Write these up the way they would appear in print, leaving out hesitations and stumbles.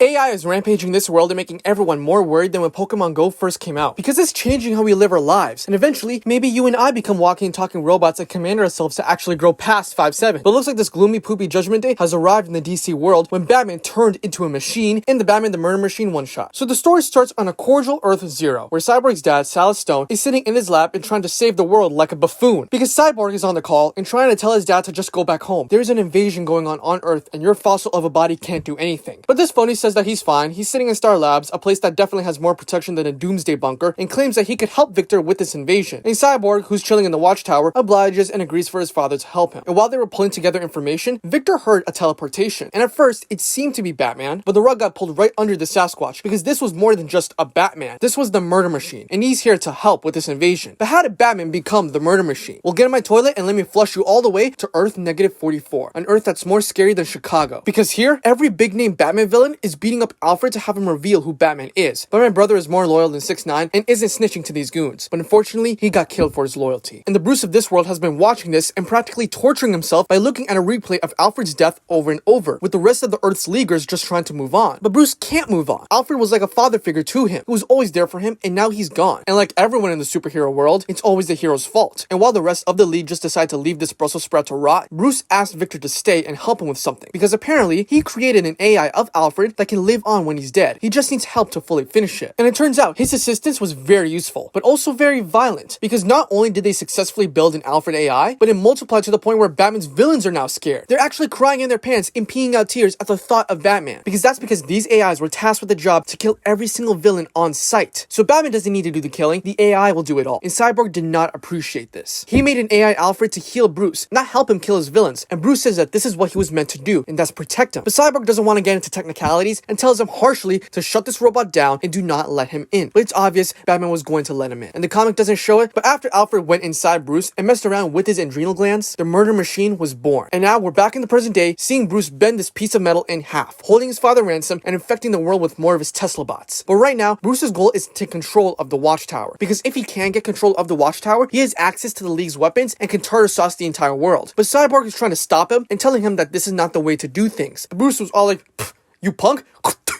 AI is rampaging this world and making everyone more worried than when Pokemon Go first came out, because it's changing how we live our lives, and eventually, maybe you and I become walking and talking robots that command ourselves to actually grow past 5'7". But it looks like this gloomy poopy judgment day has arrived in the DC world when Batman turned into a machine in the Batman the Murder Machine one-shot. So the story starts on a cordial Earth 0, where Cyborg's dad, Silas Stone, is sitting in his lap and trying to save the world like a buffoon, because Cyborg is on the call and trying to tell his dad to just go back home. There's an invasion going on Earth, and your fossil of a body can't do anything. But this phony says that he's fine. He's sitting in Star Labs, a place that definitely has more protection than a doomsday bunker, and claims that he could help Victor with this invasion. And Cyborg, who's chilling in the watchtower, obliges and agrees for his father to help him. And while they were pulling together information, Victor heard a teleportation. And at first, it seemed to be Batman, but the rug got pulled right under the Sasquatch, because this was more than just a Batman. This was the Murder Machine, and he's here to help with this invasion. But how did Batman become the Murder Machine? Well, get in my toilet and let me flush you all the way to Earth -44, an Earth that's more scary than Chicago. Because here, every big-name Batman villain is beating up Alfred to have him reveal who Batman is. But my brother is more loyal than 6ix9ine and isn't snitching to these goons. But unfortunately, he got killed for his loyalty. And the Bruce of this world has been watching this and practically torturing himself by looking at a replay of Alfred's death over and over, with the rest of the Earth's leaguers just trying to move on. But Bruce can't move on. Alfred was like a father figure to him, who was always there for him, and now he's gone. And like everyone in the superhero world, it's always the hero's fault. And while the rest of the league just decide to leave this Brussels sprout to rot, Bruce asked Victor to stay and help him with something, because apparently he created an AI of Alfred that can live on when he's dead. He just needs help to fully finish it. And it turns out his assistance was very useful, but also very violent, because not only did they successfully build an Alfred AI, but it multiplied to the point where Batman's villains are now scared. They're actually crying in their pants and peeing out tears at the thought of Batman, because these AIs were tasked with the job to kill every single villain on sight. So Batman doesn't need to do the killing, the AI will do it all. And Cyborg did not appreciate this. He made an AI Alfred to heal Bruce, not help him kill his villains, and Bruce says that this is what he was meant to do, and that's protect him. But Cyborg doesn't want to get into technicalities and tells him harshly to shut this robot down and do not let him in. But it's obvious Batman was going to let him in. And the comic doesn't show it, but after Alfred went inside Bruce and messed around with his adrenal glands, the Murder Machine was born. And now we're back in the present day, seeing Bruce bend this piece of metal in half, holding his father ransom and infecting the world with more of his Tesla bots. But right now, Bruce's goal is to take control of the Watchtower, because if he can get control of the Watchtower, he has access to the League's weapons and can tartar sauce the entire world. But Cyborg is trying to stop him and telling him that this is not the way to do things. But Bruce was all like, "You punk?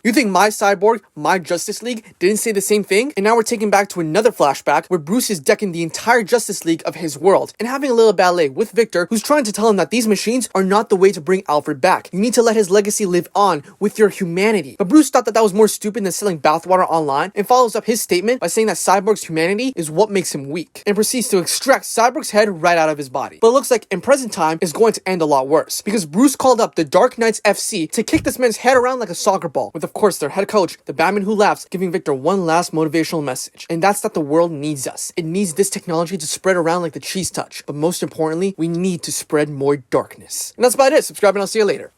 You think my Cyborg, my Justice League, didn't say the same thing?" And now we're taken back to another flashback where Bruce is decking the entire Justice League of his world and having a little ballet with Victor, who's trying to tell him that these machines are not the way to bring Alfred back. You need to let his legacy live on with your humanity. But Bruce thought that that was more stupid than selling bathwater online, and follows up his statement by saying that Cyborg's humanity is what makes him weak, and proceeds to extract Cyborg's head right out of his body. But it looks like in present time is going to end a lot worse, because Bruce called up the Dark Knights FC to kick this man's head around like a soccer ball, with of course their head coach, the Batman who laughs, giving Victor one last motivational message, and that's that the world needs us. It needs this technology to spread around like the cheese touch, but most importantly, we need to spread more darkness. And that's about it. Subscribe and I'll see you later.